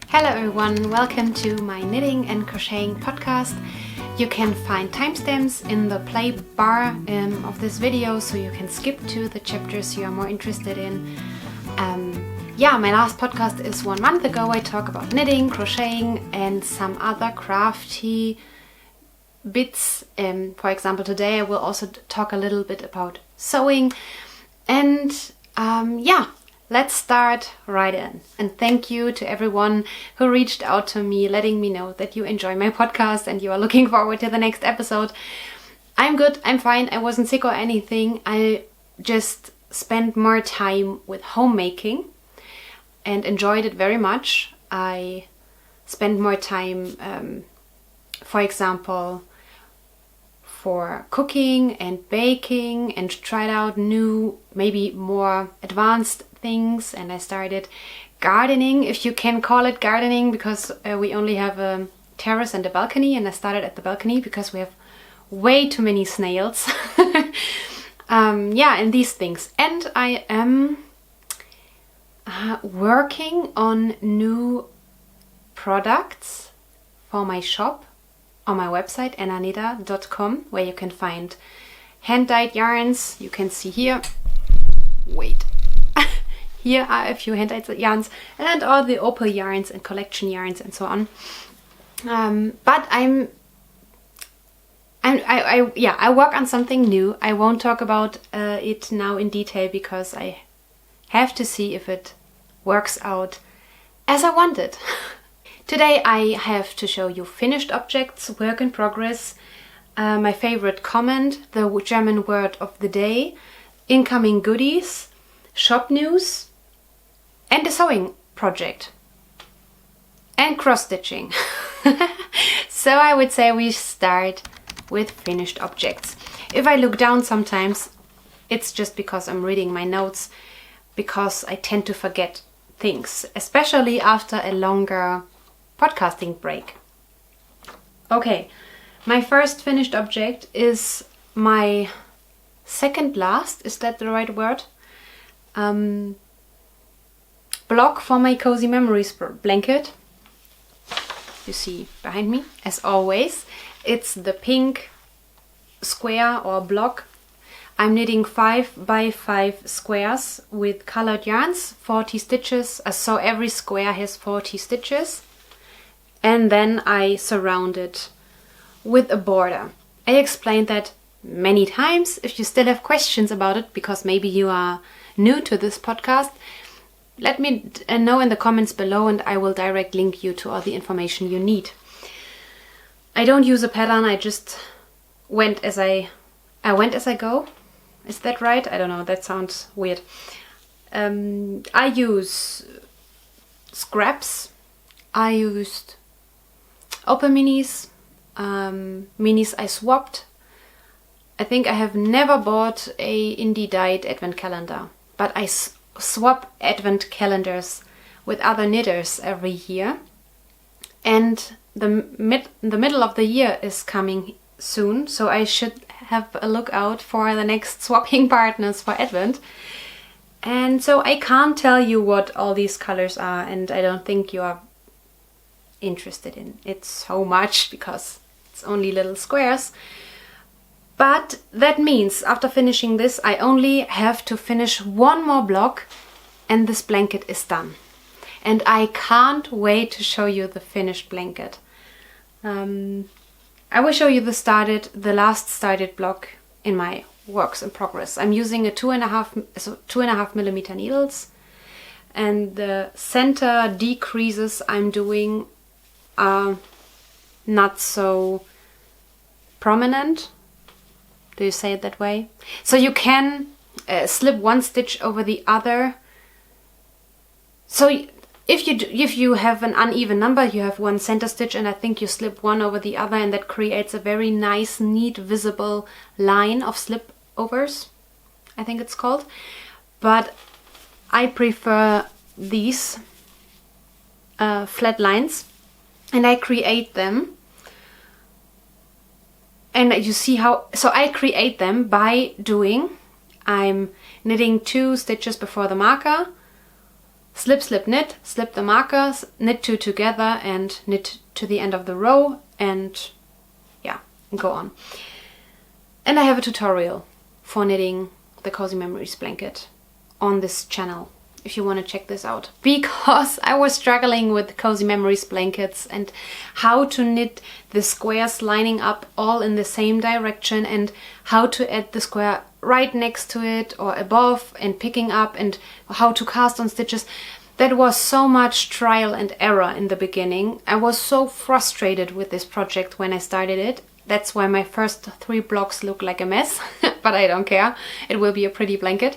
Hello everyone, welcome to my knitting and crocheting podcast. You can find timestamps in the play bar of this video, so you can skip to the chapters you are more interested in. My last podcast is 1 month ago. I talk about knitting, crocheting and some other crafty bits. For example, today I will also talk a little bit about sewing. And let's start right in. And thank you to everyone who reached out to me, letting me know that you enjoy my podcast and you are looking forward to the next episode. I'm good, I'm fine, I wasn't sick or anything. I just spent more time with homemaking and enjoyed it very much. I spent more time, for example, for cooking and baking, and tried out new, maybe more advanced things. And I started gardening, if you can call it gardening, because we only have a terrace and a balcony, and I started at the balcony because we have way too many snails. And these things. And I am working on new products for my shop on my website ananita.com, where you can find hand-dyed yarns. You can see here, here are a few hand-dyed yarns and all the opal yarns and collection yarns and so on. But I work on something new. I won't talk about it now in detail because I have to see if it works out as I want it. Today I have to show you finished objects, work in progress, my favorite comment, the German word of the day, incoming goodies, shop news, and a sewing project, and cross-stitching. So I would say we start with finished objects. If I look down sometimes, it's just because I'm reading my notes, because I tend to forget things, especially after a longer podcasting break. Okay, my first finished object is my second last, is that the right word? Block for my Cozy Memories blanket. You see behind me, as always, it's the pink square or block. I'm knitting 5 by 5 squares with colored yarns, 40 stitches, so every square has 40 stitches. And then I surround it with a border. I explained that many times. If you still have questions about it, because maybe you are new to this podcast, let me know in the comments below and I will direct link you to all the information you need. I don't use a pattern, I just went as I go. Is that right? I don't know, that sounds weird. I use scraps. I used open minis, minis I swapped. I think I have never bought a indie dyed advent calendar, but I swap advent calendars with other knitters every year. And the middle of the year is coming soon, so I should have a look out for the next swapping partners for advent. And so I can't tell you what all these colors are, and I don't think you are interested in it so much because it's only little squares. But that means after finishing this I only have to finish one more block and this blanket is done. And I can't wait to show you the finished blanket. I will show you the last started block in my works in progress. I'm using a 2.5 millimeter needles, and the center decreases I'm doing are not so prominent. Do you say it that way? So you can slip one stitch over the other. So if you have an uneven number, you have one center stitch and I think you slip one over the other, and that creates a very nice, neat, visible line of slip overs, I think it's called. But I prefer these flat lines, and I create them. And you see how, so I create them by doing, I'm knitting 2 stitches before the marker, slip, slip, knit, slip the markers, knit 2 together and knit to the end of the row, and yeah, go on. And I have a tutorial for knitting the Cozy Memories blanket on this channel if you want to check this out, because I was struggling with Cozy Memories blankets and how to knit the squares lining up all in the same direction, and how to add the square right next to it or above and picking up, and how to cast on stitches. That was so much trial and error in the beginning. I was so frustrated with this project when I started it. That's why my first 3 blocks look like a mess, but I don't care. It will be a pretty blanket.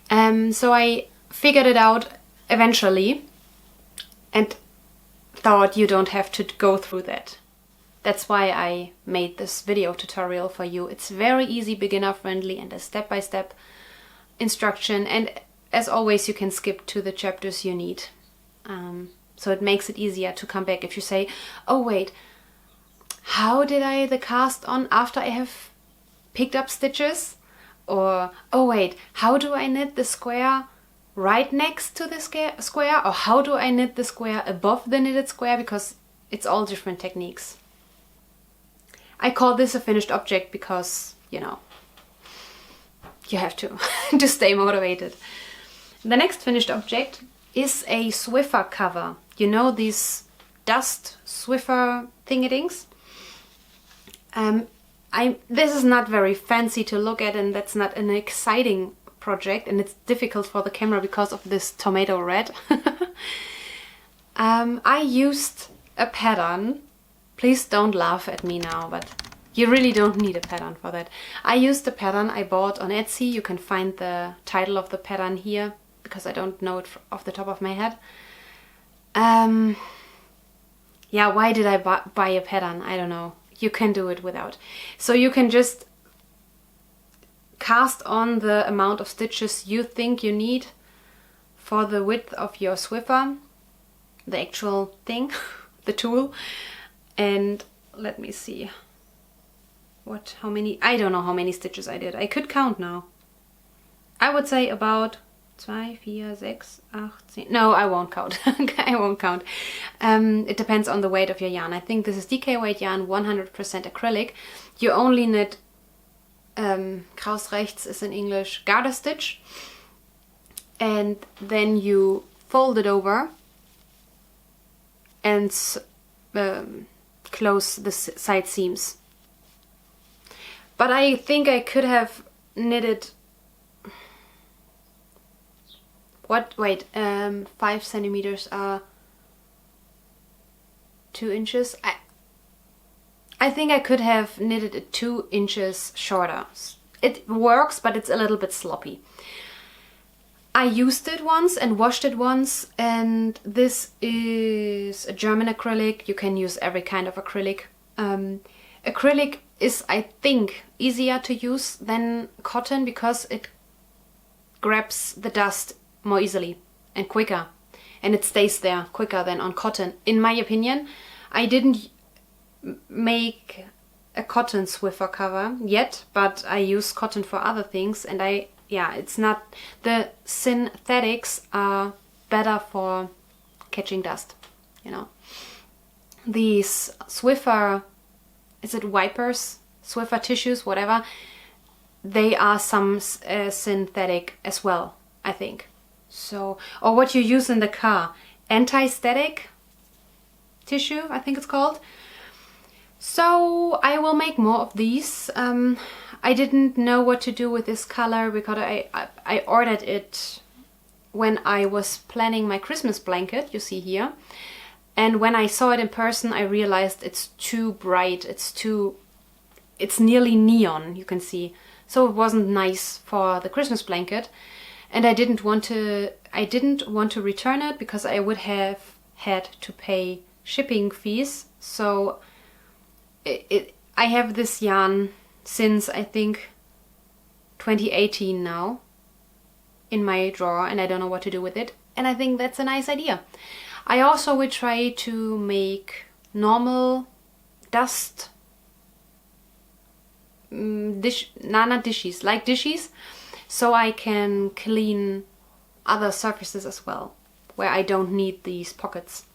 So I figured it out eventually and thought you don't have to go through that. That's why I made this video tutorial for you. It's very easy, beginner friendly, and a step-by-step instruction, and as always you can skip to the chapters you need. So it makes it easier to come back if you say, oh wait, how did I the cast on after I have picked up stitches? Or, oh wait, how do I knit the square right next to the square? Or how do I knit the square above the knitted square? Because it's all different techniques. I call this a finished object because, you know, you have to, to stay motivated. The next finished object is a Swiffer cover. You know, these dust Swiffer thingy-dings? This is not very fancy to look at, and that's not an exciting project, and it's difficult for the camera because of this tomato red. I used a pattern. Please don't laugh at me now, but you really don't need a pattern for that. I used a pattern I bought on Etsy. You can find the title of the pattern here, because I don't know it off the top of my head. Yeah, why did I buy a pattern? I don't know. You can do it without. So you can just cast on the amount of stitches you think you need for the width of your Swiffer, the actual thing, the tool. And let me see how many, I don't know how many stitches I did. I could count now. I would say about 2, 4, 6, 8, 10. No, I won't count. I won't count. It depends on the weight of your yarn. I think this is DK weight yarn, 100% acrylic. You only knit, Kraus rechts is in English, garter stitch. And then you fold it over and close the side seams. But I think I could have knitted, wait, 5 centimeters are 2 inches. I think I could have knitted it 2 inches shorter. It works, but it's a little bit sloppy. I used it once and washed it once, and this is a German acrylic. You can use every kind of acrylic. Acrylic is, I think, easier to use than cotton because it grabs the dust more easily and quicker, and it stays there quicker than on cotton, in my opinion. I didn't make a cotton Swiffer cover yet, but I use cotton for other things, and yeah, it's not, the synthetics are better for catching dust, you know. These Swiffer, is it wipers, Swiffer tissues, whatever, they are some synthetic as well, I think. So, or what you use in the car, anti-static tissue, I think it's called. So I will make more of these. I didn't know what to do with this color because I ordered it when I was planning my Christmas blanket, you see here. And when I saw it in person, I realized it's too bright, it's nearly neon, you can see. So it wasn't nice for the Christmas blanket. And I didn't want to return it because I would have had to pay shipping fees. So I have this yarn since, I think, 2018 now in my drawer, and I don't know what to do with it. And I think that's a nice idea. I also will try to make normal dust dishes, so I can clean other surfaces as well. where I don't need these pockets.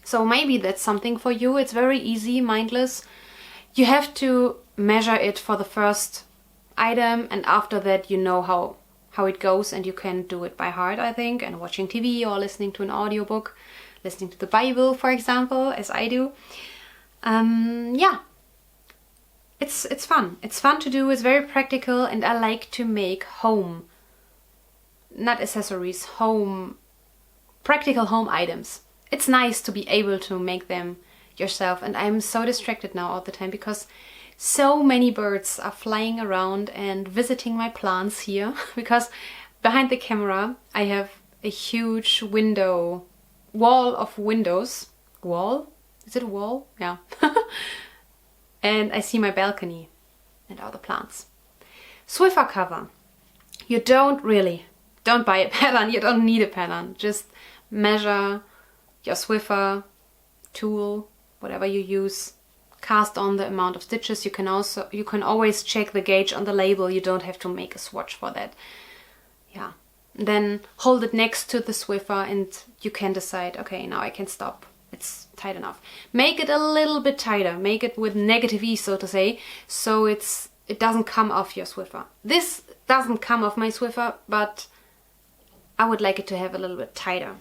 So maybe that's something for you. It's very easy, mindless. You have to measure it for the first item, and after that you know how it goes, and you can do it by heart, I think, and watching TV or listening to an audiobook, listening to the Bible, for example, as I do. Yeah, it's fun. It's fun to do, it's very practical, and I like to make home, not accessories, practical home items. It's nice to be able to make them yourself, and I'm so distracted now all the time because so many birds are flying around and visiting my plants here, because behind the camera I have a huge wall of windows. Wall? Is it a wall? Yeah. And I see my balcony and all the plants. Swiffer cover. You don't buy a pattern, you don't need a pattern. Just measure your Swiffer tool, whatever you use, cast on the amount of stitches. You can always check the gauge on the label. You don't have to make a swatch for that. Yeah. Then hold it next to the Swiffer and you can decide, okay, now I can stop. It's tight enough. Make it a little bit tighter. Make it with negative E, so to say, so it doesn't come off your Swiffer. This doesn't come off my Swiffer, but I would like it to have a little bit tighter.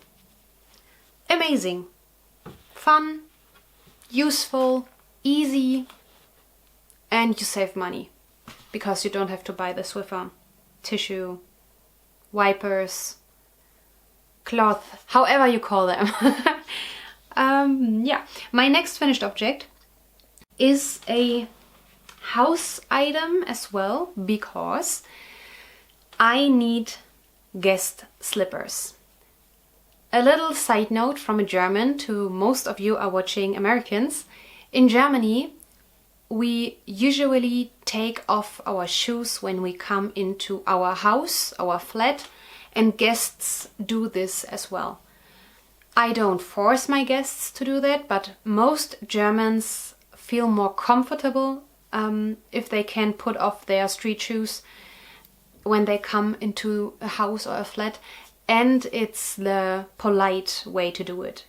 Amazing. Fun, useful, easy, and you save money because you don't have to buy the Swiffer, tissue, wipers, cloth, however you call them. Yeah, my next finished object is a house item as well, because I need guest slippers. A little side note from a German to most of you are watching Americans. In Germany, we usually take off our shoes when we come into our house, our flat, and guests do this as well. I don't force my guests to do that, but most Germans feel more comfortable if they can put off their street shoes when they come into a house or a flat, and it's the polite way to do it.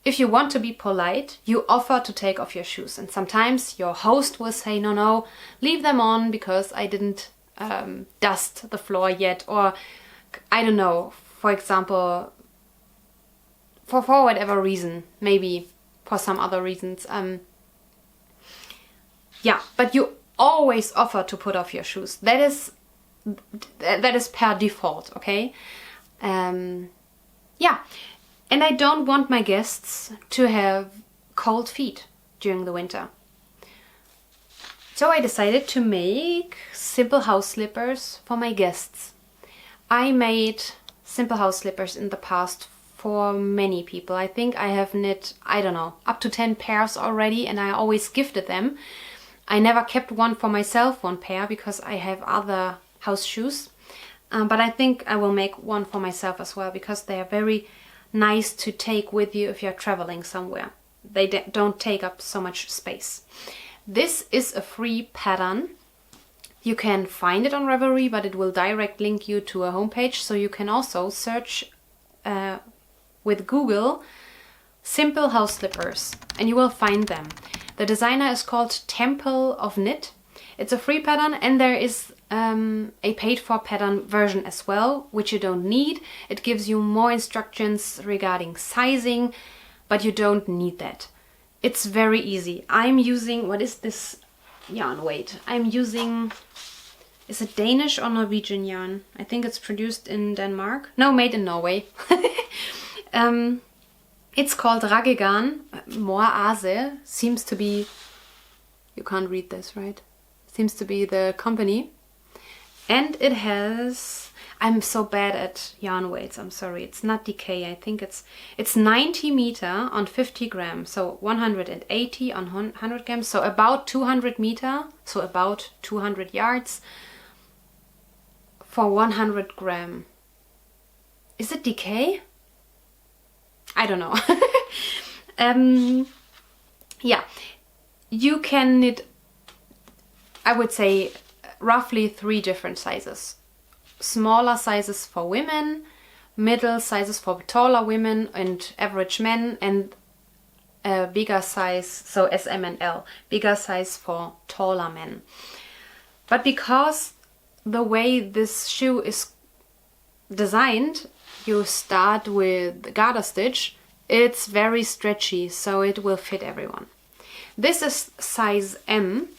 If you want to be polite, you offer to take off your shoes, and sometimes your host will say, no, leave them on because I didn't dust the floor yet, or I don't know, for example, for whatever reason, maybe for some other reasons. Yeah, but you always offer to put off your shoes. That is per default, okay? Yeah, and I don't want my guests to have cold feet during the winter. So I decided to make simple house slippers for my guests. I made simple house slippers in the past for many people. I think I have knit, I don't know, up to 10 pairs already, and I always gifted them. I never kept one for myself, one pair, because I have other house shoes. But I think I will make one for myself as well, because they are very nice to take with you if you're traveling somewhere. They don't take up so much space. This is a free pattern. You can find it on Ravelry, but it will direct link you to a homepage, so you can also search with Google simple house slippers and you will find them. The designer is called Temple of Knit. It's a free pattern, and there is a paid for pattern version as well, which you don't need. It gives you more instructions regarding sizing, but you don't need that. It's very easy. I'm using, what is this yarn? Wait, I'm using, is it Danish or Norwegian yarn? I think it's produced in Denmark. No, made in Norway. It's called Raggae Yarn. Moase seems to be, you can't read this, right? Seems to be the company. And it has, I'm so bad at yarn weights, I'm sorry, it's not DK, I think it's 90 meter on 50 grams, so 180 on 100 grams, so about 200 meter, so about 200 yards for 100 gram. Is it DK? I don't know. Yeah, you can knit, I would say, roughly 3 different sizes. Smaller sizes for women, middle sizes for taller women and average men, and a bigger size, so S, M and L, bigger size for taller men. But because the way this shoe is designed, you start with garter stitch, it's very stretchy, so it will fit everyone. This is size M,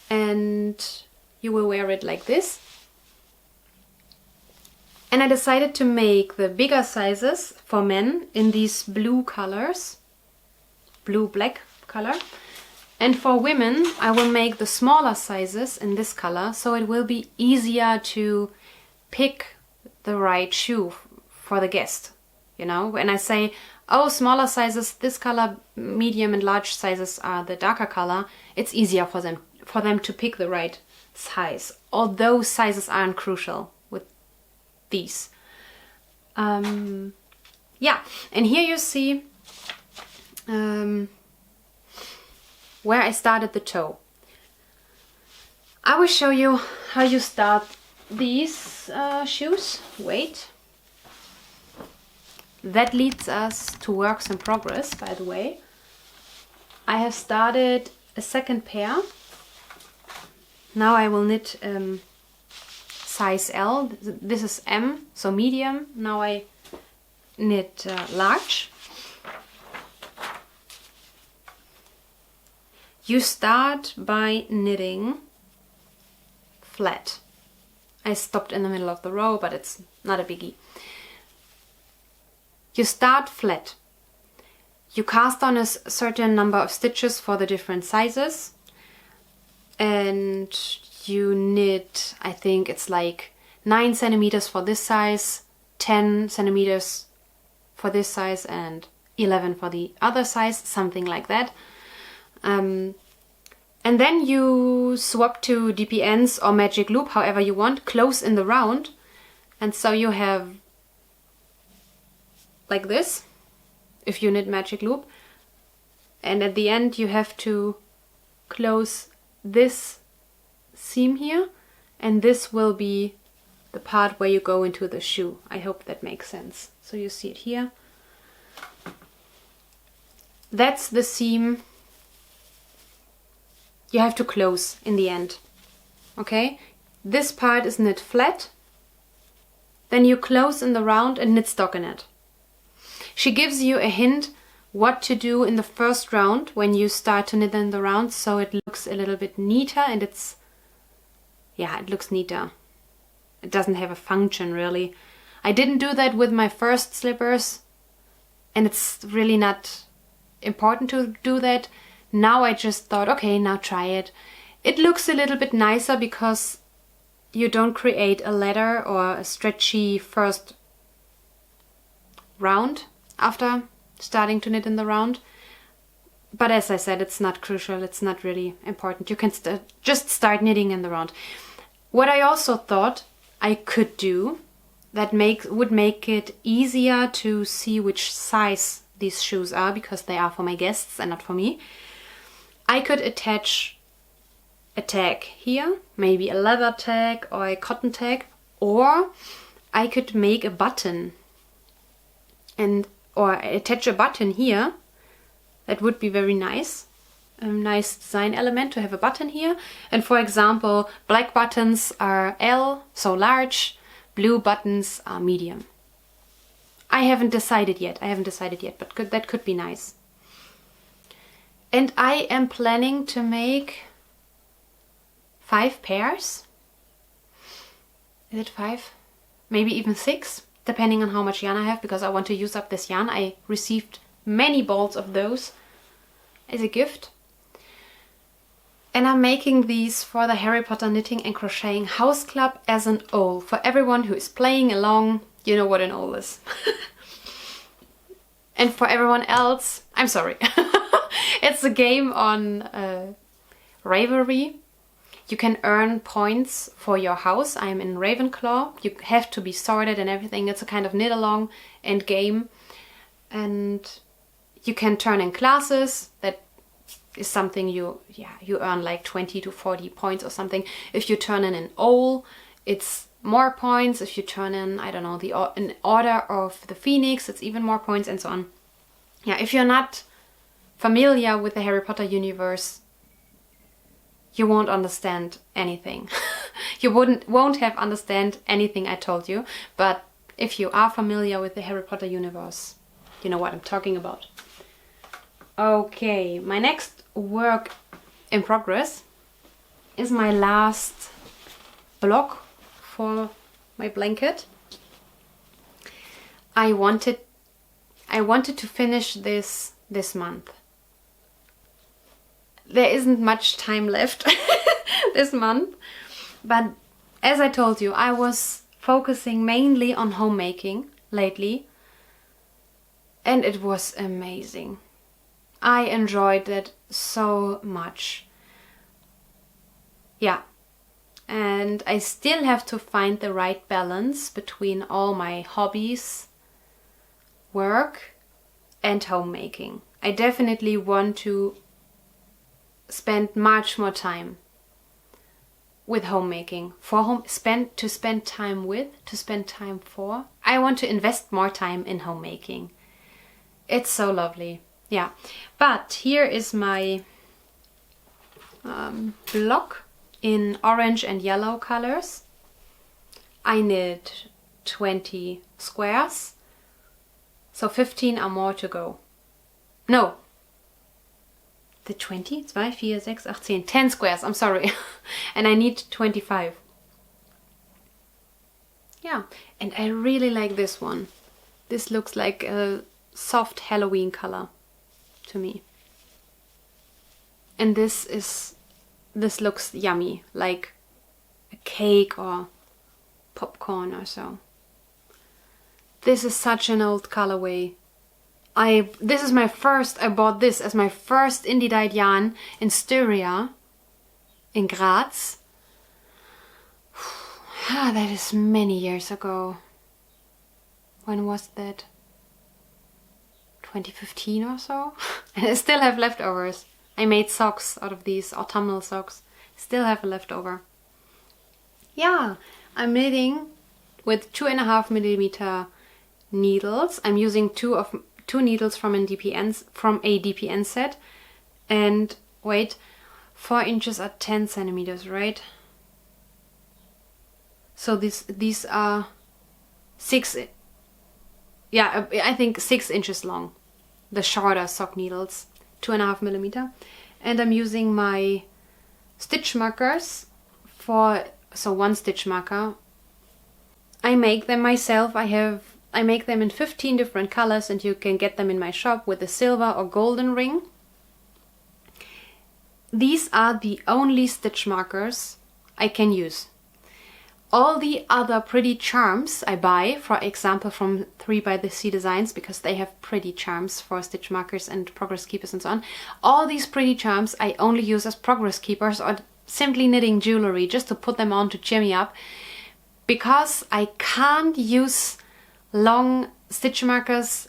and you will wear it like this. And I decided to make the bigger sizes for men in these blue colors, blue-black color. And for women, I will make the smaller sizes in this color, so it will be easier to pick the right shoe for the guest. You know, when I say, oh, smaller sizes, this color, medium and large sizes are the darker color, it's easier for them to pick the right size. Although sizes aren't crucial with these. Yeah, and here you see where I started the toe. I will show you how you start these shoes. Wait. That leads us to works in progress, by the way. I have started a second pair. Now I will knit size L. This is M, so medium. Now I knit large. You start by knitting flat. I stopped in the middle of the row, but it's not a biggie. You start flat. You cast on a certain number of stitches for the different sizes, and you knit, I think it's like 9 centimeters for this size, 10 centimeters for this size, and 11 for the other size, something like that. And then you swap to DPNs or magic loop, however you want, close in the round. And so you have like this, if you knit magic loop. And at the end you have to close this seam here, and this will be the part where you go into the shoe. I hope that makes sense. So you see it here. That's the seam you have to close in the end. Okay? This part is knit flat. Then you close in the round and knit stockinette. She gives you a hint what to do in the first round when you start to knit in the round, so it looks a little bit neater, and it's, yeah, it looks neater. It doesn't have a function really. I didn't do that with my first slippers, and it's really not important to do that. Now I just thought, okay, now try it. It looks a little bit nicer because you don't create a ladder or a stretchy first round after starting to knit in the round. But as I said, it's not crucial, it's not really important. You can just start knitting in the round. What I also thought I could do that would make it easier to see which size these shoes are, because they are for my guests and not for me. I could attach a tag here, maybe a leather tag or a cotton tag, or I could make a button or attach a button here. That would be very nice. A nice design element to have a button here. And for example, black buttons are L, so large, blue buttons are medium. I haven't decided yet, but that could be nice. And I am planning to make 5 pairs. Is it 5? Maybe even 6, depending on how much yarn I have, because I want to use up this yarn. I received many balls of those as a gift. And I'm making these for the Harry Potter Knitting and Crocheting House Club as an owl. For everyone who is playing along, you know what an owl is. And for everyone else, I'm sorry. It's a game on Ravelry. You can earn points for your house. I'm in Ravenclaw. You have to be sorted and everything. It's a kind of knit-along and game. And you can turn in classes. That is something you earn like 20 to 40 points or something. If you turn in an owl, it's more points. If you turn in, I don't know, in Order of the Phoenix, it's even more points, and so on. Yeah, if you're not familiar with the Harry Potter universe, you won't understand anything. You won't have understand anything I told you, but if you are familiar with the Harry Potter universe, you know what I'm talking about. Okay, my next work in progress is my last block for my blanket. I wanted to finish this month. There isn't much time left this month, but as I told you, I was focusing mainly on homemaking lately, and it was amazing. I enjoyed it so much. Yeah, and I still have to find the right balance between all my hobbies, work, and homemaking. I definitely want to spend much more time with homemaking, to spend time for. I want to invest more time in homemaking. It's so lovely. Yeah, but here is my block in orange and yellow colors. I knit 20 squares, so 15 are more to go. No, the 20? 2, 4, 6, 8, 10. 10 squares, I'm sorry. And I need 25. Yeah, and I really like this one. This looks like a soft Halloween color to me. And this looks yummy, like a cake or popcorn or so. This is such an old colorway. I bought this as my first indie dyed yarn in Styria in Graz. That is many years ago. When was that? 2015 or so? And I still have leftovers. I made socks out of these, autumnal socks. Still have a leftover. Yeah, I'm knitting with 2.5mm needles. I'm using two needles from a DPN set, and wait, 4 inches are 10 centimeters, right? So these are 6. Yeah, I think 6 inches long. The shorter sock needles, 2.5mm, and I'm using my stitch markers so 1 stitch marker. I make them myself. I make them in 15 different colors, and you can get them in my shop with a silver or golden ring. These are the only stitch markers I can use. All the other pretty charms I buy, for example from 3 by the Sea Designs, because they have pretty charms for stitch markers and progress keepers and so on. All these pretty charms I only use as progress keepers or simply knitting jewelry just to put them on to cheer me up, because I can't use long stitch markers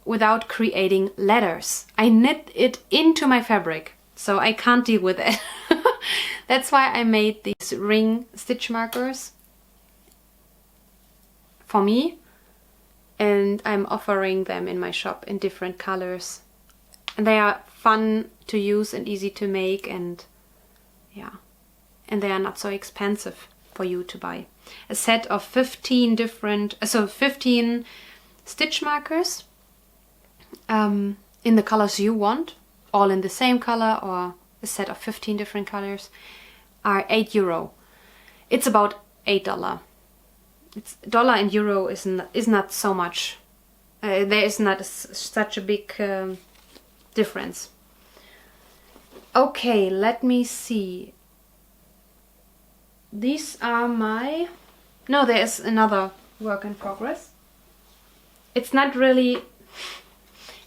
without creating letters. I knit it into my fabric, so I can't deal with it. That's why I made these ring stitch markers for me, and I'm offering them in my shop in different colors. And they are fun to use and easy to make, and yeah, and they are not so expensive for you to buy. A set of 15 stitch markers in the colors you want, all in the same color, or a set of 15 different colors, are €8. It's about $8. Dollar and euro is not so much. There is not such a big difference. Okay, let me see. These are my... No, there is another work in progress. It's not really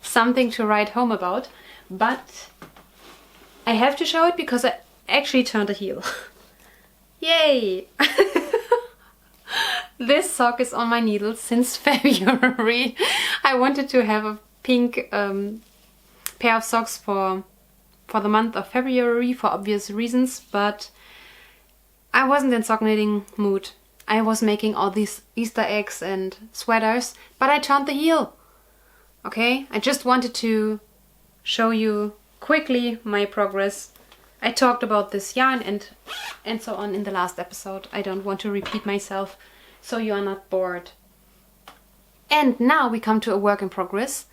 something to write home about, but I have to show it because I actually turned a heel. Yay! This sock is on my needles since February. I wanted to have a pink pair of socks for the month of February for obvious reasons, but I wasn't in sock knitting mood. I was making all these Easter eggs and sweaters, but I turned the heel. Okay, I just wanted to show you quickly my progress. I talked about this yarn and so on in the last episode. I don't want to repeat myself, so you are not bored. And now we come to a work in progress,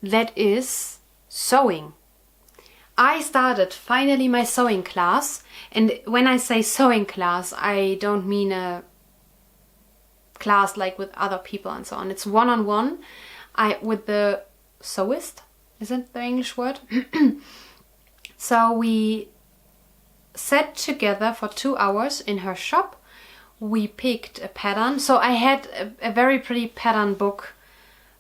that is sewing. I started finally my sewing class, and when I say sewing class, I don't mean a class like with other people and so on. It's one-on-one with the sewist, isn't the English word? So we sat together for 2 hours in her shop. We picked a pattern. So I had a very pretty pattern book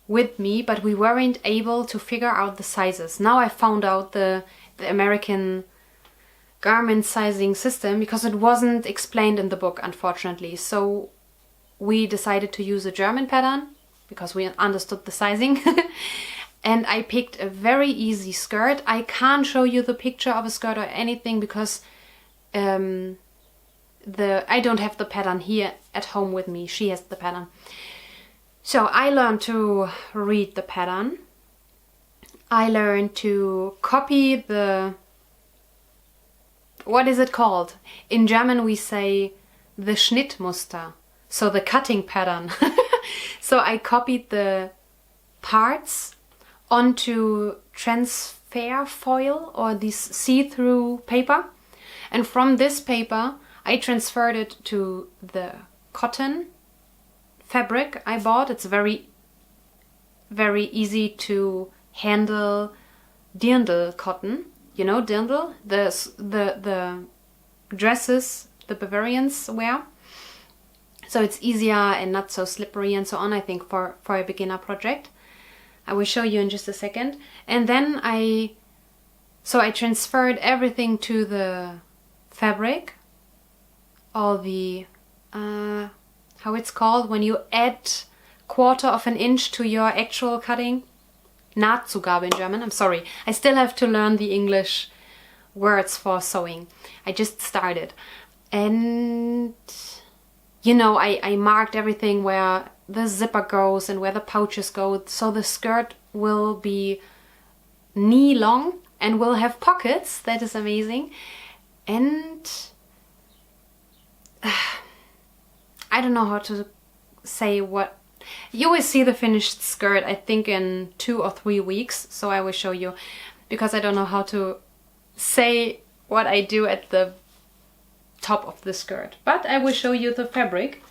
with me, but we weren't able to figure out the sizes. Now I found out the American garment sizing system, because it wasn't explained in the book, unfortunately. So we decided to use a German pattern because we understood the sizing. And I picked a very easy skirt. I can't show you the picture of a skirt or anything because I don't have the pattern here at home with me. She has the pattern. So I learned to read the pattern. I learned to copy the... What is it called? In German we say the Schnittmuster. So the cutting pattern. So I copied the parts onto transfer foil or this see-through paper. And from this paper I transferred it to the cotton fabric I bought. It's very, very easy to handle dirndl cotton. You know dirndl? The dresses the Bavarians wear. So it's easier and not so slippery and so on, I think, for a beginner project. I will show you in just a second. And then I transferred everything to the fabric. All the, how it's called, when you add 1/4 of an inch to your actual cutting. Nahtzugabe in German, I'm sorry. I still have to learn the English words for sewing. I just started. And, you know, I marked everything where the zipper goes and where the pouches go. So the skirt will be knee long and will have pockets. That is amazing. And I don't know how to say what. You will see the finished skirt, I think, in 2 or 3 weeks. So I will show you, because I don't know how to say what I do at the top of the skirt. But I will show you the fabric.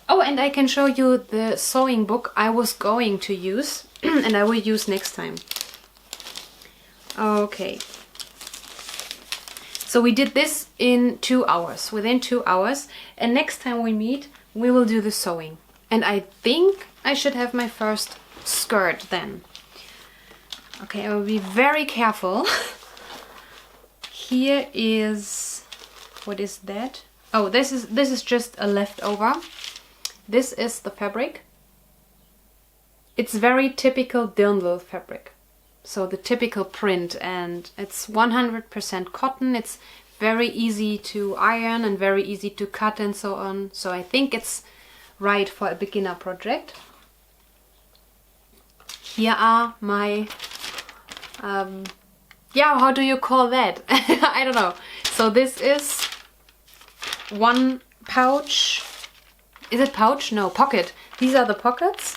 Oh, and I can show you the sewing book I was going to use and I will use next time. Okay. So we did this in 2 hours, within 2 hours. And next time we meet, we will do the sewing. And I think I should have my first skirt then. Okay, I will be very careful. Here is, what is that? Oh, this is just a leftover. This is the fabric. It's very typical dirndl fabric. So the typical print, and it's 100% cotton. It's very easy to iron and very easy to cut and so on. So I think it's right for a beginner project. Here are my, yeah, how do you call that? I don't know. So this is one pouch. Is it pouch? No, pocket. These are the pockets.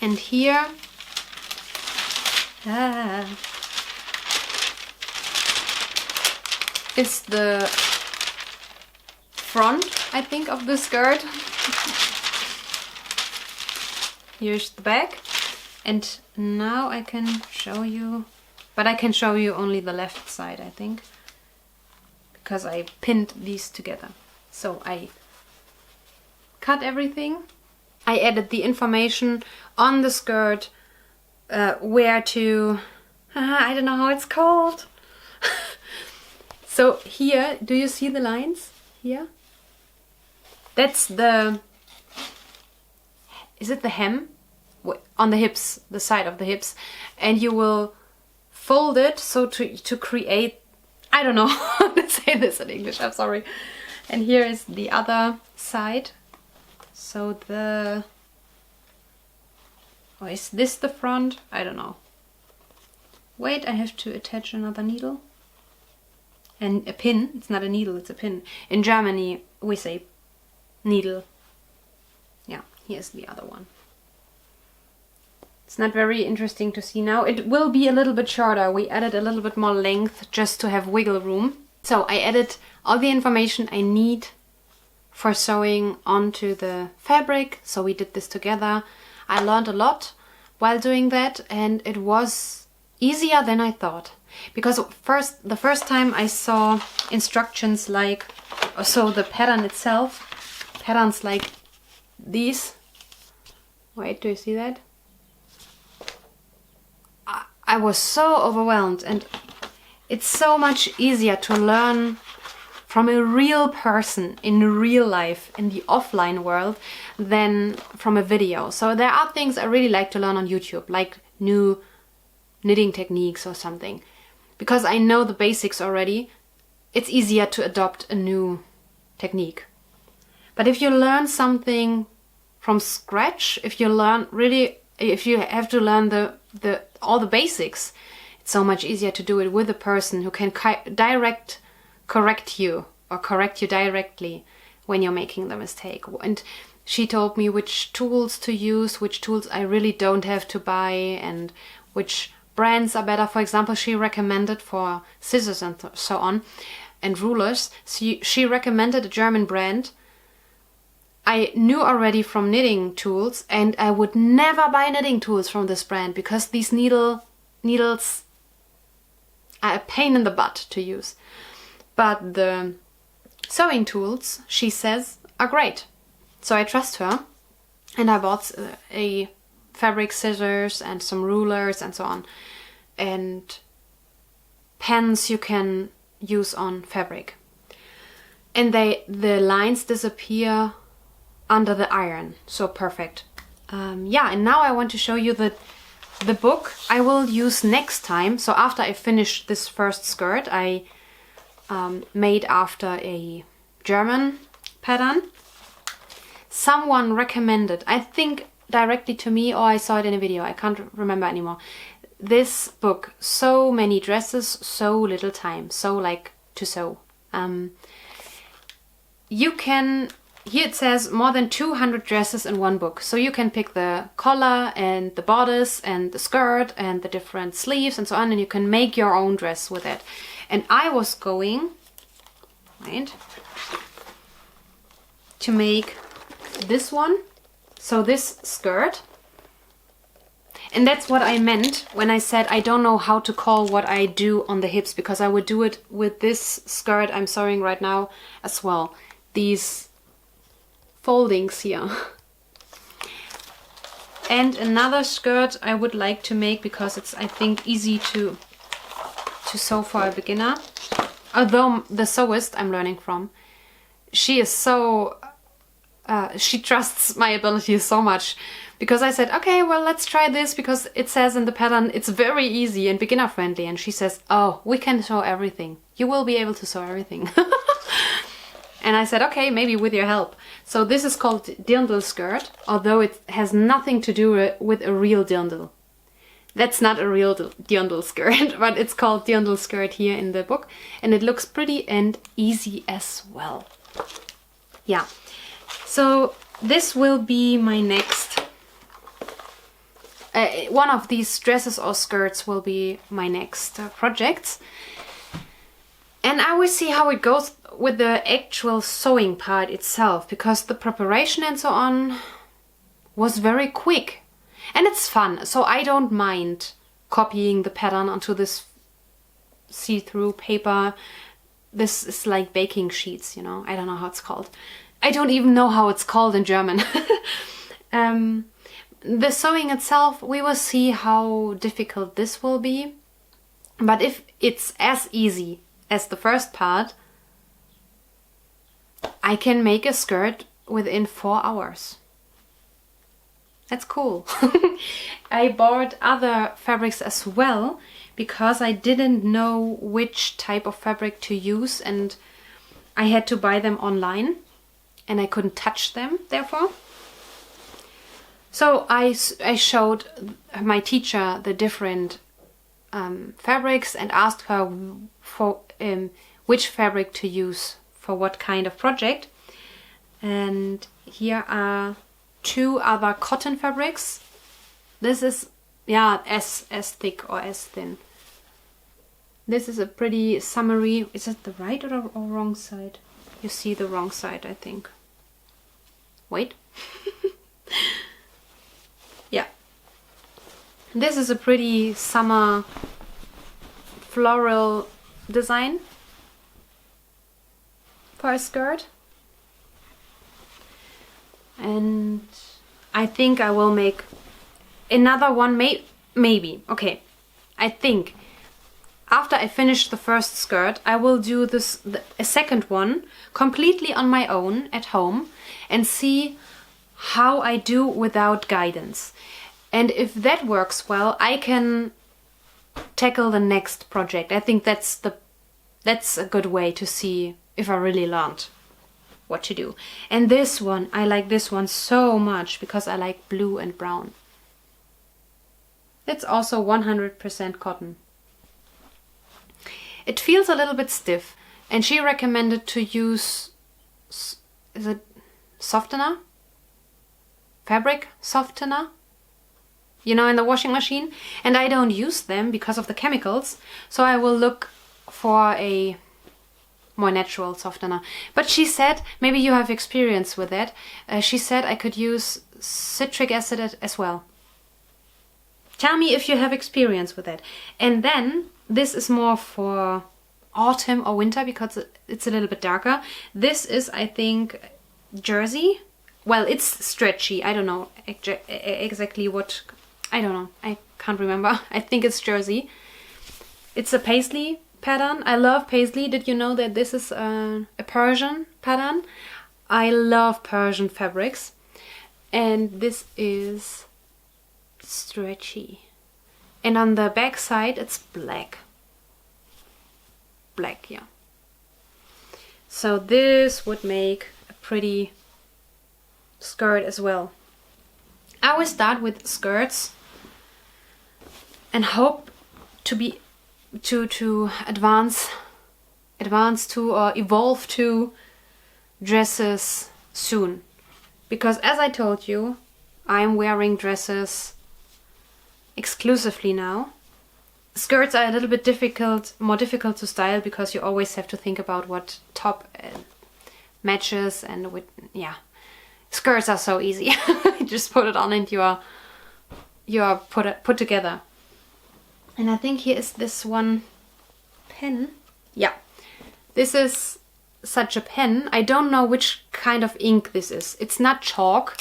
And here is the front, I think, of the skirt. Here's the back. And now I can show you, but I can show you only the left side, I think, because I pinned these together. So I cut everything. I added the information on the skirt, where to, I don't know how it's called. So here, do you see the lines here? That's the, is it the hem? On the hips, the side of the hips. And you will fold it so to create, I don't know how to say this in English, I'm sorry. And here is the other side. So the... or is this the front? I don't know. Wait, I have to attach another needle. And a pin. It's not a needle, it's a pin. In Germany, we say needle. Yeah, here's the other one. It's not very interesting to see now. It will be a little bit shorter. We added a little bit more length just to have wiggle room. So I added all the information I need for sewing onto the fabric. So we did this together. I learned a lot while doing that, and it was easier than I thought. Because the first time I saw instructions like, so the pattern itself, patterns like these. Wait, do you see that? I was so overwhelmed, and it's so much easier to learn from a real person in real life, in the offline world, than from a video. So there are things I really like to learn on YouTube, like new knitting techniques or something. Because I know the basics already, it's easier to adopt a new technique. But if you learn something from scratch, if you have to learn all the basics, it's so much easier to do it with a person who can correct you directly when you're making the mistake. And she told me which tools to use, which tools I really don't have to buy, and which brands are better. For example, she recommended for scissors and so on, and rulers, she recommended a German brand I knew already from knitting tools, and I would never buy knitting tools from this brand because these needles are a pain in the butt to use. But the sewing tools, she says, are great. So I trust her, and I bought a fabric scissors and some rulers and so on, and pens you can use on fabric. And the lines disappear under the iron, so perfect. Yeah, and now I want to show you the book I will use next time. So after I finish this first skirt I made after a German pattern, someone recommended, I think directly to me, or I saw it in a video, I can't remember anymore, this book. So many dresses, so little time, so like to sew. You can, here it says more than 200 dresses in one book. So you can pick the collar and the bodice and the skirt and the different sleeves and so on, and you can make your own dress with it. And I was going, right, to make this one. So this skirt. And that's what I meant when I said I don't know how to call what I do on the hips, because I would do it with this skirt I'm sewing right now as well. These foldings here. And another skirt I would like to make, because it's, I think, easy to sew for a beginner. Although the sewist I'm learning from, she is so... she trusts my abilities so much, because I said, okay, well, let's try this, because it says in the pattern it's very easy and beginner friendly, and she says, oh, we can sew everything. You will be able to sew everything. And I said, okay, maybe with your help. So this is called dirndl skirt, although it has nothing to do with a real dirndl. That's not a real dirndl skirt, but it's called dirndl skirt here in the book, and it looks pretty and easy as well. Yeah. So this will be my next, one of these dresses or skirts will be my next projects. And I will see how it goes with the actual sewing part itself, because the preparation and so on was very quick. And it's fun, so I don't mind copying the pattern onto this see-through paper. This is like baking sheets, you know, I don't know how it's called. I don't even know how it's called in German. The sewing itself, we will see how difficult this will be. But if it's as easy as the first part, I can make a skirt within 4 hours. That's cool. I bought other fabrics as well, because I didn't know which type of fabric to use, and I had to buy them online and I couldn't touch them, therefore. So I showed my teacher the different fabrics and asked her for which fabric to use for what kind of project. And here are 2 other cotton fabrics. This is, yeah, as thick or as thin. This is a pretty summery. Is it the right or wrong side? You see the wrong side, I think. Wait. Yeah. This is a pretty summer floral design for a skirt. And I think I will make another one, maybe. Okay, I think after I finish the first skirt, I will do a second one completely on my own at home and see how I do without guidance. And if that works well, I can tackle the next project. I think that's a good way to see if I really learned what to do. And this one, I like this one so much because I like blue and brown. It's also 100% cotton. It feels a little bit stiff, and she recommended to use, is it softener? Fabric softener? You know, in the washing machine. And I don't use them because of the chemicals, so I will look for a more natural softener. But she said, maybe you have experience with that, she said I could use citric acid as well. Tell me if you have experience with that. And then this is more for autumn or winter because it's a little bit darker. This is, I think, jersey. Well, it's stretchy. I don't know exactly what, I don't know. I can't remember. I think it's jersey. It's a paisley pattern. I love paisley. Did you know that this is a Persian pattern? I love Persian fabrics. And this is stretchy. And on the back side it's black. Black, yeah. So this would make a pretty skirt as well. I will start with skirts and hope to be to advance to or evolve to dresses soon, because as I told you, I'm wearing dresses exclusively now. Skirts are a little bit more difficult to style because you always have to think about what top matches, and with, yeah, skirts are so easy. You just put it on and you are put together. And I think here is this one pen. Yeah, this is such a pen. I don't know which kind of ink this is. It's not chalk,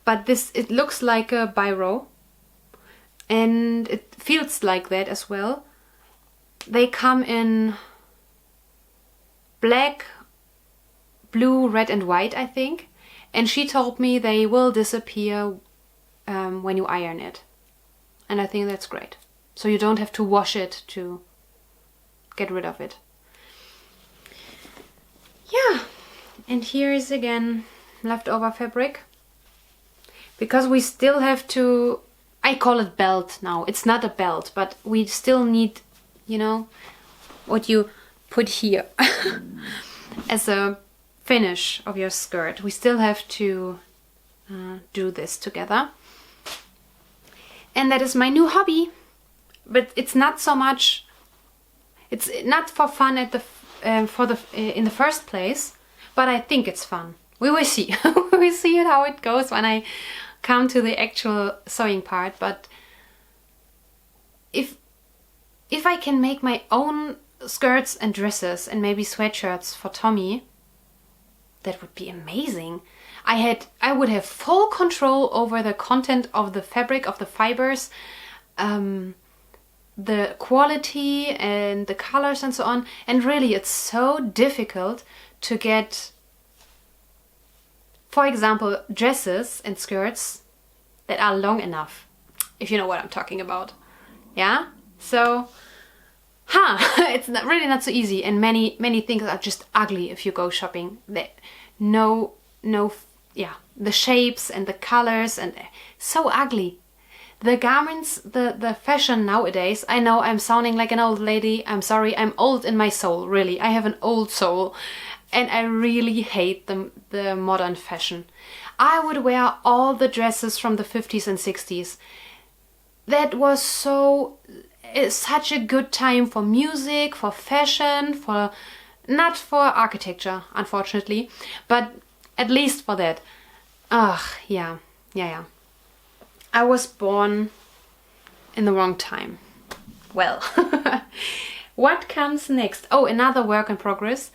but it looks like a biro, and it feels like that as well. They come in black, blue, red and white, I think. And she told me they will disappear when you iron it. And I think that's great. So you don't have to wash it to get rid of it. Yeah, and here is again leftover fabric. Because we still have to, I call it belt now. It's not a belt, but we still need, you know, what you put here as a finish of your skirt. We still have to do this together. And that is my new hobby. But it's not so much, it's not for fun in the first place, but I think it's fun. We will see. We will see how it goes when I come to the actual sewing part. But if I can make my own skirts and dresses and maybe sweatshirts for Tommy, that would be amazing. I would have full control over the content of the fabric, of the fibers, the quality and the colors and so on. And really, it's so difficult to get, for example, dresses and skirts that are long enough, if you know what I'm talking about. Yeah? So it's really not so easy, and many things are just ugly if you go shopping. Yeah, the shapes and the colors, and so ugly. The garments, the fashion nowadays, I know I'm sounding like an old lady, I'm sorry, I'm old in my soul, really. I have an old soul, and I really hate the modern fashion. I would wear all the dresses from the 50s and 60s. That was such a good time for music, for fashion, not for architecture, unfortunately, but at least for that. Yeah. I was born in the wrong time. Well, what comes next? Oh, another work in progress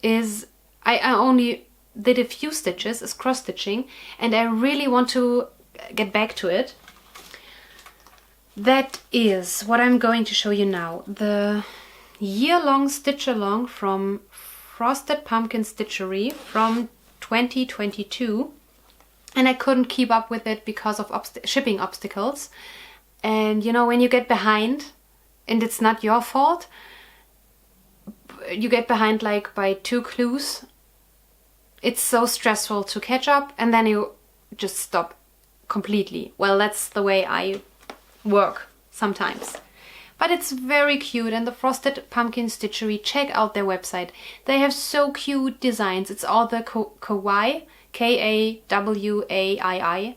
is I only did a few stitches, is cross stitching, and I really want to get back to it. That is what I'm going to show you now. The year-long stitch along from Frosted Pumpkin Stitchery from 2022. And I couldn't keep up with it because of shipping obstacles. And you know, when you get behind, and it's not your fault, you get behind like by 2 clues. It's so stressful to catch up, and then you just stop completely. Well, that's the way I work sometimes. But it's very cute, and the Frosted Pumpkin Stitchery, check out their website. They have so cute designs. It's all the kawaii, Kawaii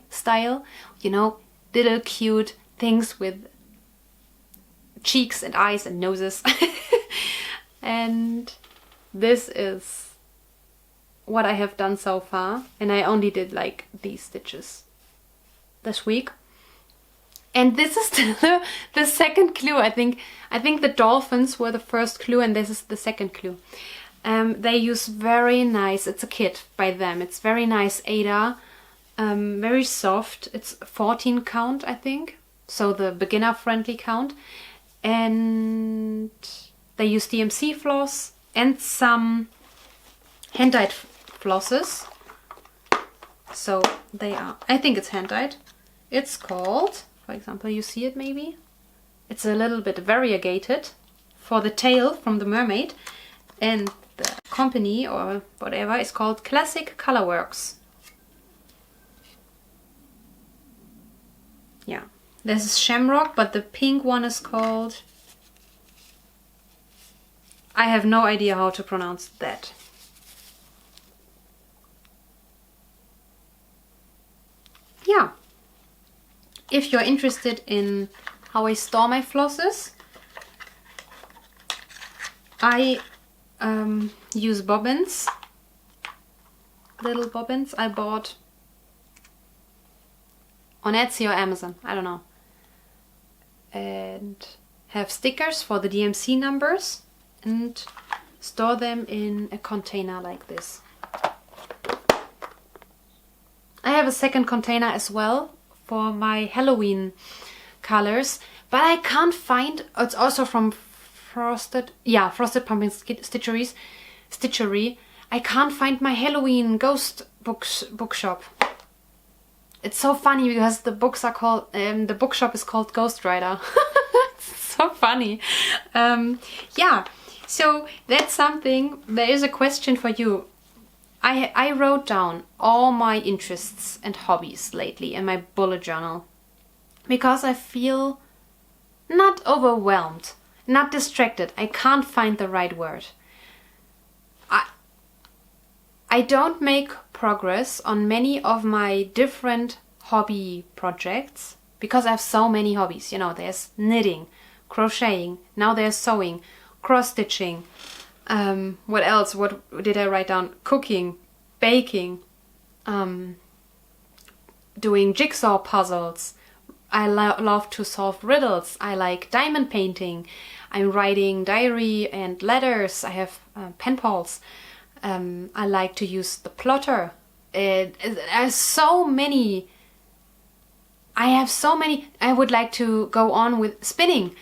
style, you know, little cute things with cheeks and eyes and noses. And this is what I have done so far, and I only did like these stitches this week. And this is the second clue. I think the dolphins were the first clue, and this is the second clue. They use very nice, it's a kit by them, it's very nice Aida, very soft, it's 14 count I think, so the beginner friendly count, and they use DMC floss and some hand-dyed flosses, so they are, I think it's hand-dyed. It's called, for example, you see it maybe, it's a little bit variegated for the tail from the mermaid, and the company or whatever is called Classic Colorworks. Yeah, this is Shamrock, but the pink one is called, I have no idea how to pronounce that. Yeah, if you're interested in how I store my flosses, I use bobbins, little bobbins I bought on Etsy or Amazon, I don't know, and have stickers for the DMC numbers and store them in a container like this. I have a second container as well for my Halloween colors, but I can't find, it's also from Frosted Pumpkin Stitchery. I can't find my Halloween ghost bookshop. It's so funny because the books are called, the bookshop is called Ghost Rider. It's so funny. Yeah, so that's something, there is a question for you. I wrote down all my interests and hobbies lately in my bullet journal because I feel not overwhelmed, not distracted. I can't find the right word. I don't make progress on many of my different hobby projects because I have so many hobbies. You know, there's knitting, crocheting, now there's sewing, cross-stitching. What else? What did I write down? Cooking, baking, doing jigsaw puzzles. I love to solve riddles. I like diamond painting. I'm writing diary and letters. I have pen pals. I like to use the plotter. There's so many. I have so many. I would like to go on with spinning.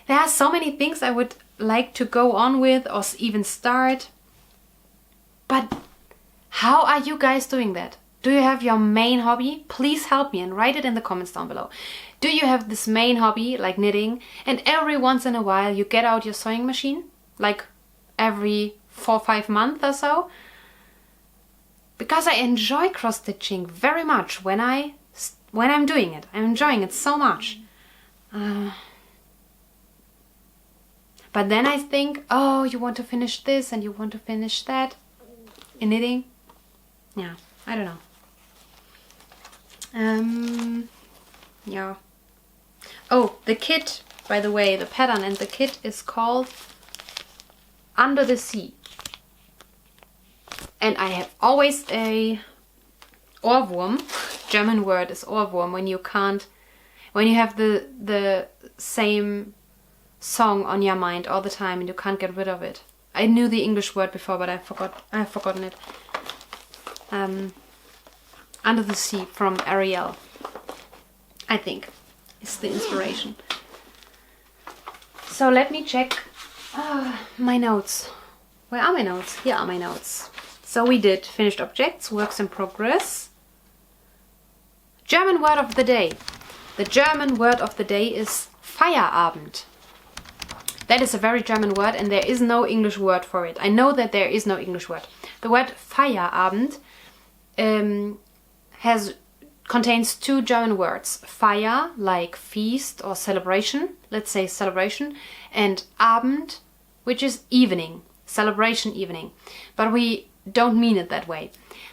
There are so many things I would like to go on with or even start. But how are you guys doing that? Do you have your main hobby? Please help me and write it in the comments down below. Do you have this main hobby like knitting, and every once in a while you get out your sewing machine, like every 4 or 5 months or so? Because I enjoy cross stitching very much when I'm doing it. I'm enjoying it so much. But then I think, oh, you want to finish this and you want to finish that in knitting. Yeah, I don't know. Yeah. Oh, the kit, by the way, the pattern and the kit is called Under the Sea. And I have always a Ohrwurm. German word is Ohrwurm, when you have the same song on your mind all the time and you can't get rid of it. I knew the English word before, but I've forgotten it. Under the Sea from Ariel, I think, is the inspiration. So let me check my notes. Where are my notes? Here are my notes. So we did finished objects, works in progress. German word of the day. The German word of the day is Feierabend. That is a very German word and there is no English word for it. I know that there is no English word. The word Feierabend contains 2 German words. Feier, like feast or celebration, let's say celebration, and Abend, which is evening, celebration evening. But we don't mean it that way.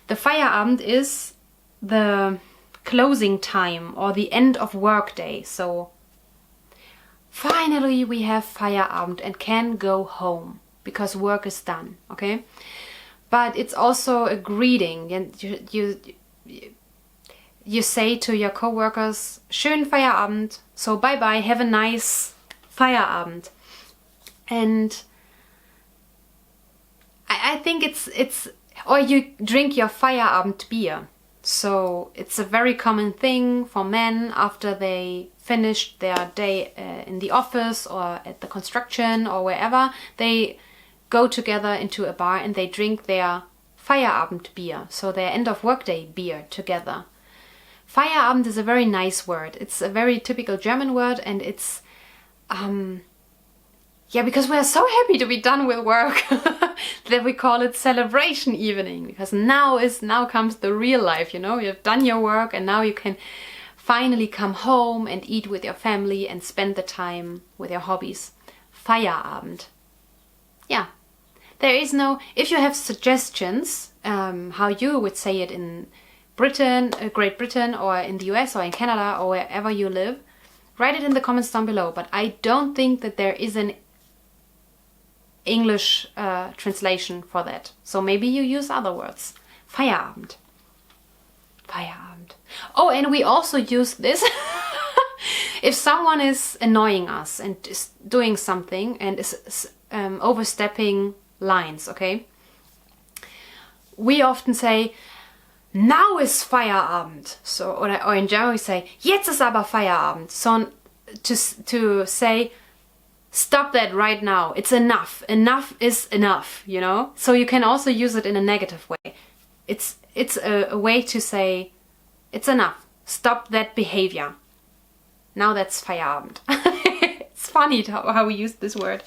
The Feierabend is the closing time or the end of work day. So finally we have Feierabend and can go home because work is done, okay? But it's also a greeting. You say to your co-workers, schönen Feierabend, so bye bye, have a nice Feierabend. And I think it's or you drink your Feierabend beer. So it's a very common thing for men after they finished their day in the office or at the construction or wherever. They go together into a bar and they drink their Feierabend beer, so their end of workday beer together. Feierabend is a very nice word. It's a very typical German word, and it's yeah, because we're so happy to be done with work that we call it celebration evening, because now comes the real life, you know. You've done your work and now you can finally come home and eat with your family and spend the time with your hobbies. Feierabend. Yeah. There is no, if you have suggestions how you would say it in Britain, Great Britain, or in the US or in Canada or wherever you live, write it in the comments down below. But I don't think that there is an English translation for that. So maybe you use other words. Feierabend. Feierabend. Oh, and we also use this if someone is annoying us and is doing something and is overstepping lines, okay? We often say, now is Feierabend. So, or in German we say, jetzt ist aber Feierabend. So to say, stop that right now. It's enough. Enough is enough, you know? So you can also use it in a negative way. It's a way to say, it's enough. Stop that behavior. Now that's Feierabend. It's funny how we use this word.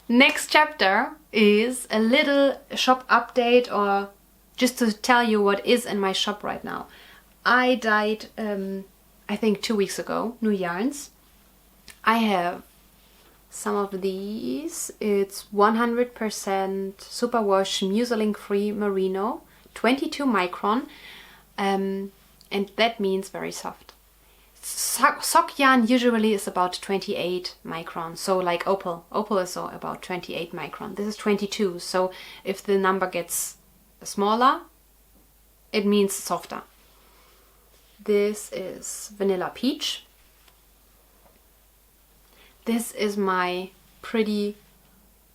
Next chapter is a little shop update, or just to tell you what is in my shop right now. I dyed, I think 2 weeks ago, new yarns. I have some of these. It's 100% superwash muselink free merino, 22 micron, and that means very soft. Sock yarn usually is about 28 micron, so like opal. Opal is about 28 micron. This is 22, so if the number gets smaller, it means softer. This is vanilla peach. This is my pretty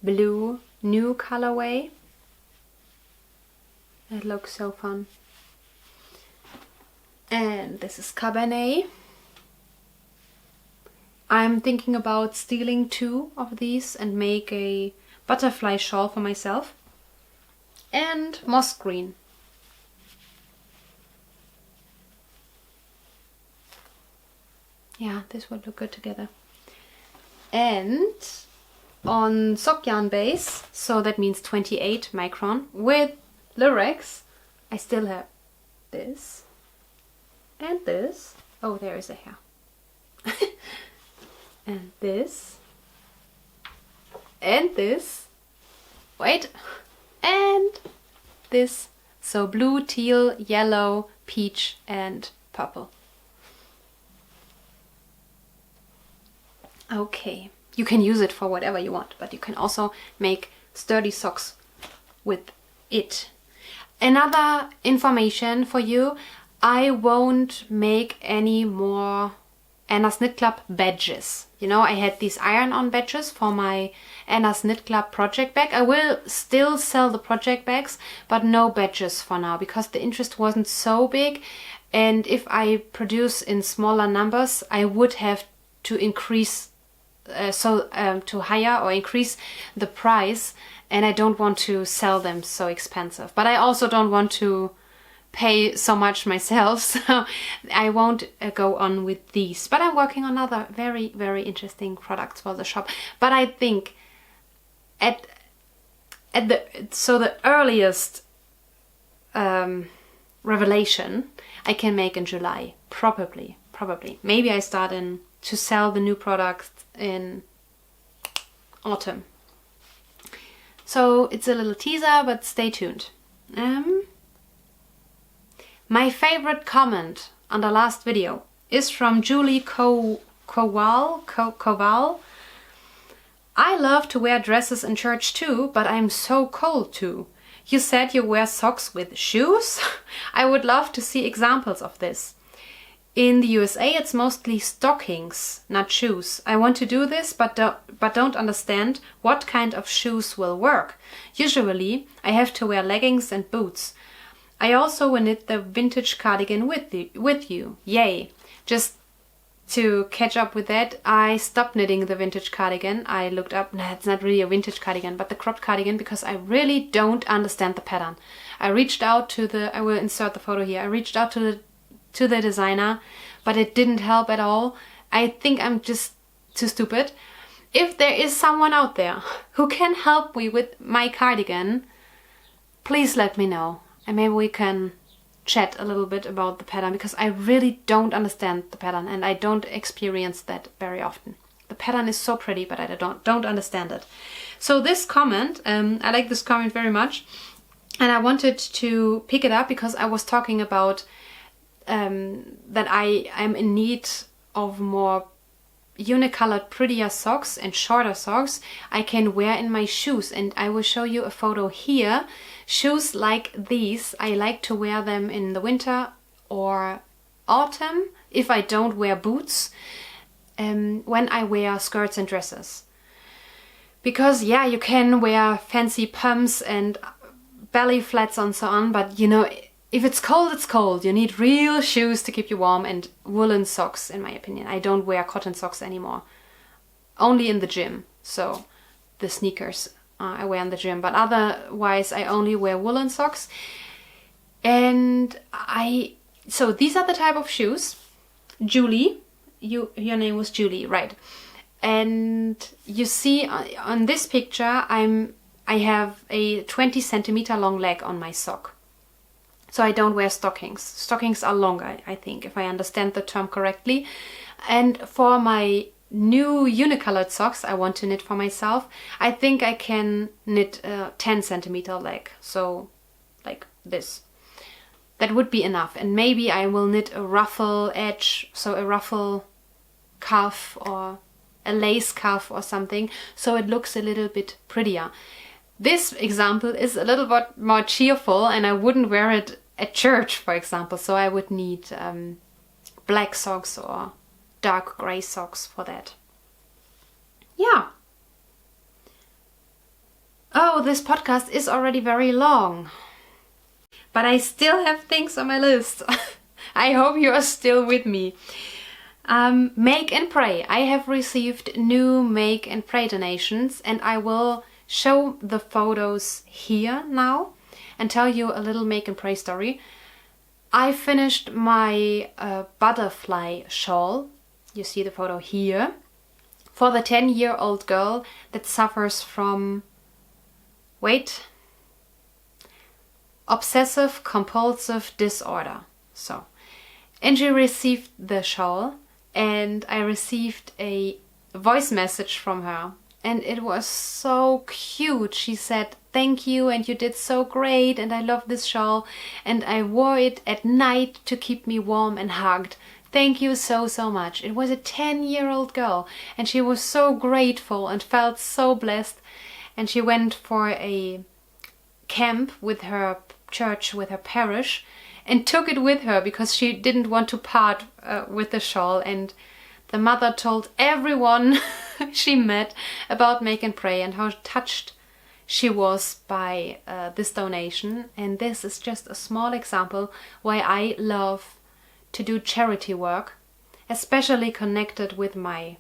blue new colorway. It looks so fun. And this is Cabernet. I'm thinking about stealing 2 of these and make a butterfly shawl for myself. And moss green. Yeah, this would look good together. And on sock yarn base, so that means 28 micron with Lurex, I still have this and this. Oh, there is a hair. And this and this. Wait, and this. So blue, teal, yellow, peach and purple. Okay, you can use it for whatever you want, but you can also make sturdy socks with it. Another information for you, I won't make any more Anna's Knit Club badges. You know, I had these iron-on badges for my Anna's Knit Club project bag. I will still sell the project bags, but no badges for now, because the interest wasn't so big. And if I produce in smaller numbers, I would have to increase, to hire or increase the price. And I don't want to sell them so expensive. But I also don't want to pay so much myself, so I won't go on with these. But I'm working on other very, very interesting products for the shop. But I think the earliest revelation I can make in July, probably. Maybe I start to sell the new products in autumn. So it's a little teaser, but stay tuned. My favorite comment on the last video is from Julie Koval. I love to wear dresses in church too, but I'm so cold too. You said you wear socks with shoes? I would love to see examples of this. In the USA it's mostly stockings, not shoes. I want to do this but don't understand what kind of shoes will work. Usually I have to wear leggings and boots. I also will knit the vintage cardigan with you. Yay! Just to catch up with that, I stopped knitting the vintage cardigan. I looked up, no, it's not really a vintage cardigan, but the cropped cardigan, because I really don't understand the pattern. I reached out to I will insert the photo here. I reached out to the designer, but it didn't help at all. I think I'm just too stupid. If there is someone out there who can help me with my cardigan, please let me know. And maybe we can chat a little bit about the pattern, because I really don't understand the pattern and I don't experience that very often. The pattern is so pretty, but I don't understand it. So this comment, I like this comment very much, and I wanted to pick it up because I was talking about that I'm in need of more unicolored, prettier socks and shorter socks I can wear in my shoes, and I will show you a photo here. Shoes like these, I like to wear them in the winter or autumn if I don't wear boots, when I wear skirts and dresses. Because yeah, you can wear fancy pumps and belly flats and so on, but you know, if it's cold, it's cold. You need real shoes to keep you warm, and woolen socks, in my opinion. I don't wear cotton socks anymore. Only in the gym. So the sneakers I wear in the gym, but otherwise I only wear woolen socks. And so these are the type of shoes. Julie, your name was Julie, right? And you see on this picture, I have a 20 centimeter long leg on my sock. So I don't wear stockings. Stockings are longer, I think, if I understand the term correctly. And for my new unicolored socks I want to knit for myself, I think I can knit a 10 centimeter leg. So like this. That would be enough. And maybe I will knit a ruffle edge, so a ruffle cuff or a lace cuff or something, so it looks a little bit prettier. This example is a little bit more cheerful, and I wouldn't wear it at church, for example, so I would need black socks or dark gray socks for that. Yeah. Oh, this podcast is already very long, but I still have things on my list. I hope you are still with me. Make and pray. I have received new make and pray donations, and I will show the photos here now and tell you a little make and pray story. I finished my butterfly shawl. You see the photo here. For the 10-year-old girl that suffers from, obsessive compulsive disorder. So, and she received the shawl, and I received a voice message from her, and it was so cute. She said, "Thank you, and you did so great, and I love this shawl, and I wore it at night to keep me warm and hugged. Thank you so, so much." It was a 10-year-old girl, and she was so grateful and felt so blessed. And she went for a camp with her church, with her parish, and took it with her because she didn't want to part with the shawl. And the mother told everyone she met about Make and Pray and how touched she was by this donation. And this is just a small example why I love to do charity work, especially connected with my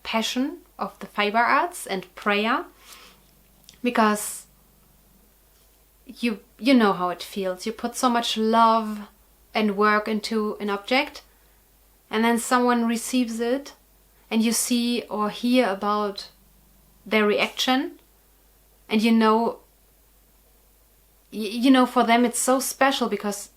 passion of the fiber arts and prayer, because you know how it feels. You put so much love and work into an object, and then someone receives it, and you see or hear about their reaction, and you know for them it's so special because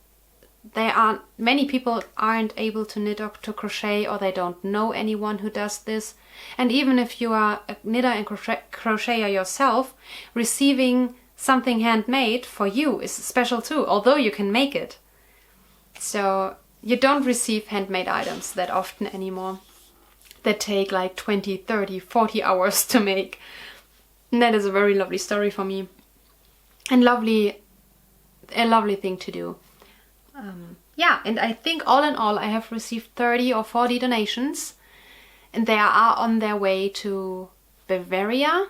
many people aren't able to knit or to crochet, or they don't know anyone who does this. And even if you are a knitter and crocheter yourself, receiving something handmade for you is special too, although you can make it. So you don't receive handmade items that often anymore, that take like 20, 30, 40 hours to make. And that is a very lovely story for me, and a lovely thing to do. Yeah, and I think all in all I have received 30 or 40 donations, and they are on their way to Bavaria,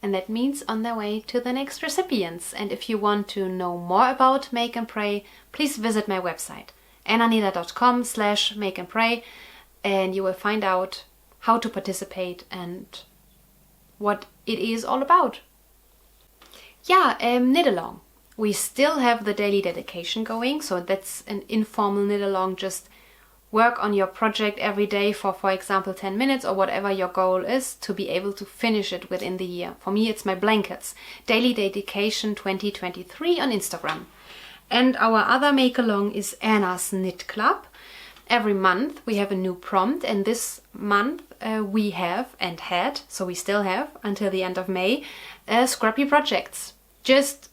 and that means on their way to the next recipients. And if you want to know more about Make and Pray, please visit my website annanita.com/makeandpray, and you will find out how to participate and what it is all about. Yeah, Knitalong. We still have the daily dedication going, so that's an informal knit-along. Just work on your project every day for example, 10 minutes or whatever your goal is, to be able to finish it within the year. For me, it's my blankets. Daily dedication 2023 on Instagram. And our other make-along is Anna's Knit Club. Every month we have a new prompt, and this month we have and had, so we still have until the end of May, scrappy projects. Just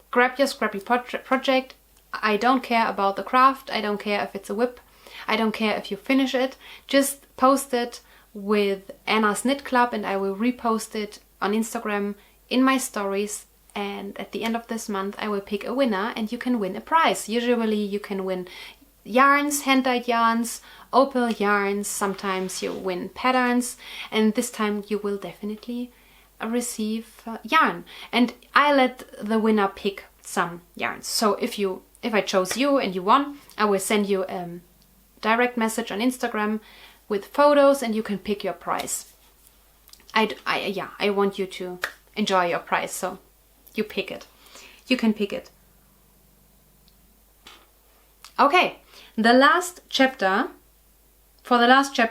grab your scrappy project. I don't care about the craft. I don't care if it's a whip. I don't care if you finish it. Just post it with Anna's Knit Club, and I will repost it on Instagram in my stories. And at the end of this month I will pick a winner, and you can win a prize. Usually you can win yarns, hand-dyed yarns, opal yarns. Sometimes you win patterns, and this time you will definitely receive yarn, and I let the winner pick some yarns. So if I chose you and you won, I will send you a direct message on Instagram with photos, and you can pick your prize. I want you to enjoy your prize, so you pick it. You can pick it. Okay, for the last chapter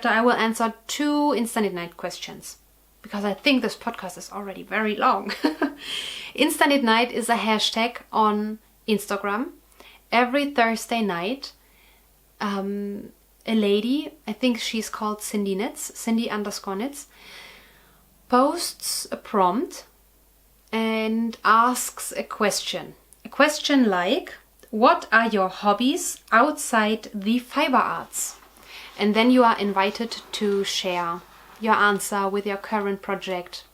I will answer 2 InstaKnitNight questions, because I think this podcast is already very long. InstaKnitNight is a hashtag on Instagram. Every Thursday night, a lady, I think she's called Cindy_Knits, posts a prompt and asks a question. A question like, what are your hobbies outside the fiber arts? And then you are invited to share your answer with your current project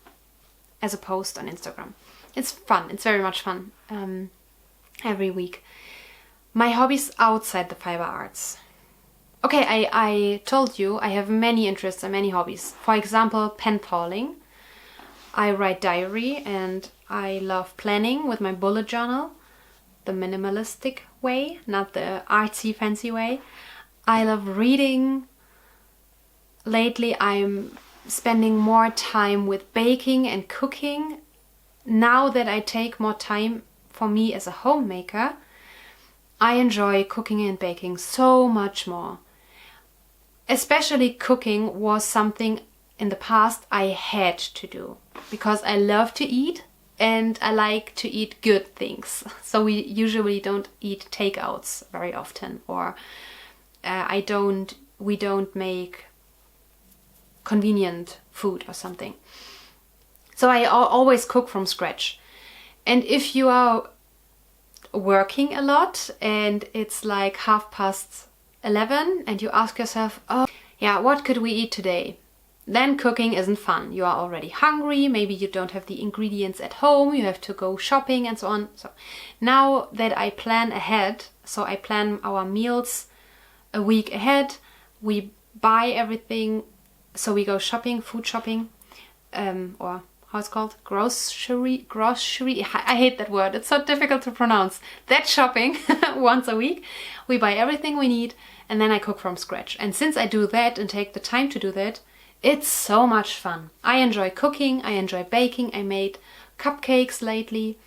as a post on Instagram. It's fun. It's very much fun. Every week. My hobbies outside the fiber arts. Okay, I told you I have many interests and many hobbies. For example, pen paling. I write diary, and I love planning with my bullet journal, the minimalistic way, not the artsy fancy way. I love reading. Lately I'm spending more time with baking and cooking. Now that I take more time for me as a homemaker, I enjoy cooking and baking so much more. especially cooking was something in the past I had to do because I love to eat and I like to eat good things. So we usually don't eat takeouts very often, or we don't make convenient food or something. So I always cook from scratch. And if you are working a lot and it's like 11:30 and you ask yourself, oh yeah, what could we eat today? Then cooking isn't fun. You are already hungry, maybe you don't have the ingredients at home, you have to go shopping and so on. So now that I plan ahead, so I plan our meals a week ahead, we buy everything, so we go shopping, food shopping, or how it's called? Grocery? I hate that word, it's so difficult to pronounce. That shopping once a week. We buy everything we need and then I cook from scratch. And since I do that and take the time to do that, it's so much fun. I enjoy cooking, I enjoy baking. I made cupcakes lately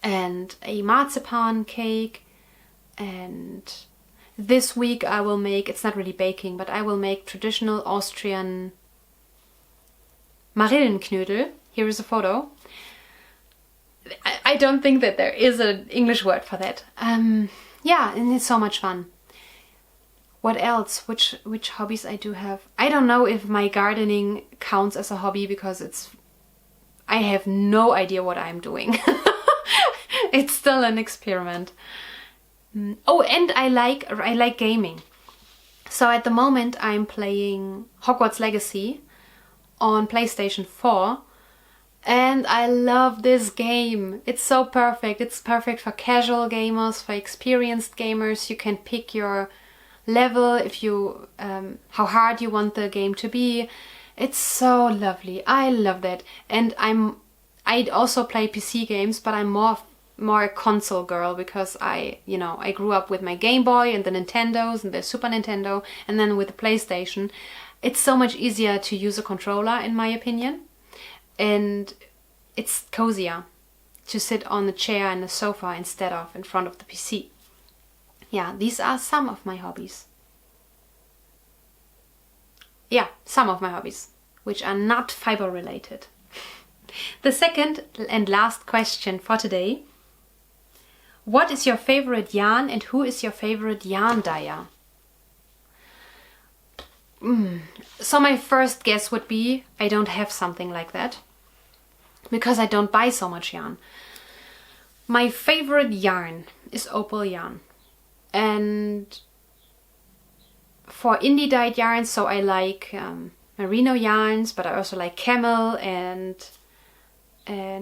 and a marzipan cake, and this week I will make, it's not really baking, but I will make traditional Austrian Marillenknödel. Here is a photo. I don't think that there is an English word for that. Yeah, and it's so much fun. What else? Which hobbies I do have? I don't know if my gardening counts as a hobby because I have no idea what I'm doing. It's still an experiment. Oh, and I like gaming. So at the moment I'm playing Hogwarts Legacy on PlayStation 4 and I love this game. It's so perfect. It's perfect for casual gamers, for experienced gamers. You can pick your level, if you how hard you want the game to be. It's so lovely. I love that. And I also play PC games, but I'm more a console girl because I grew up with my Game Boy and the Nintendos and the Super Nintendo, and then with the PlayStation. It's so much easier to use a controller, in my opinion, and it's cozier to sit on a chair and a sofa instead of in front of the PC. Yeah, these are some of my hobbies. Yeah, some of my hobbies, which are not fiber related. The second and last question for today. What is your favorite yarn and who is your favorite yarn dyer? So my first guess would be I don't have something like that because I don't buy so much yarn. My favorite yarn is opal yarn. And for indie dyed yarns, so I like merino yarns, but I also like camel and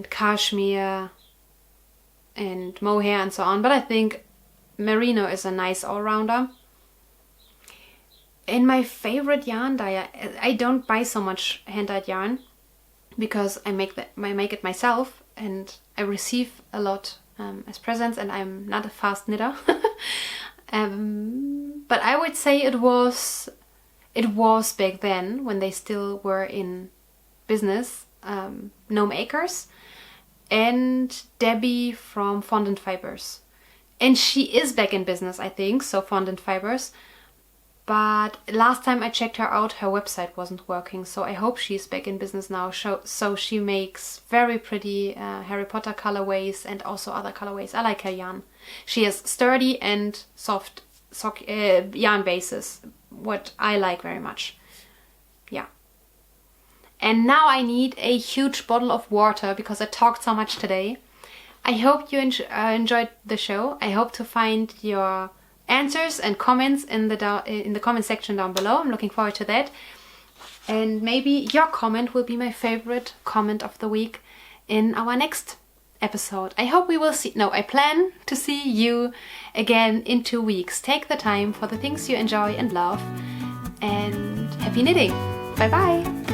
cashmere and mohair and so on. But I think merino is a nice all-rounder. And my favorite yarn dyer, I don't buy so much hand-dyed yarn because I make it myself and I receive a lot as presents, and I'm not a fast knitter. But I would say it was back then when they still were in business, HOMEMAKERs and Debbie from Fondant Fibers. And she is back in business, I think, so Fondant Fibers. But last time I checked her out, her website wasn't working, so I hope she's back in business now. So she makes very pretty Harry Potter colorways and also other colorways. I like her yarn. She has sturdy and soft yarn bases, what I like very much. Yeah. And now I need a huge bottle of water because I talked so much today. I hope you enjoyed the show. I hope to find your answers and comments in the comment section down below. I'm looking forward to that. And maybe your comment will be my favorite comment of the week in our next episode. I hope we will see... No, I plan to see you again in 2 weeks. Take the time for the things you enjoy and love. And happy knitting. Bye bye.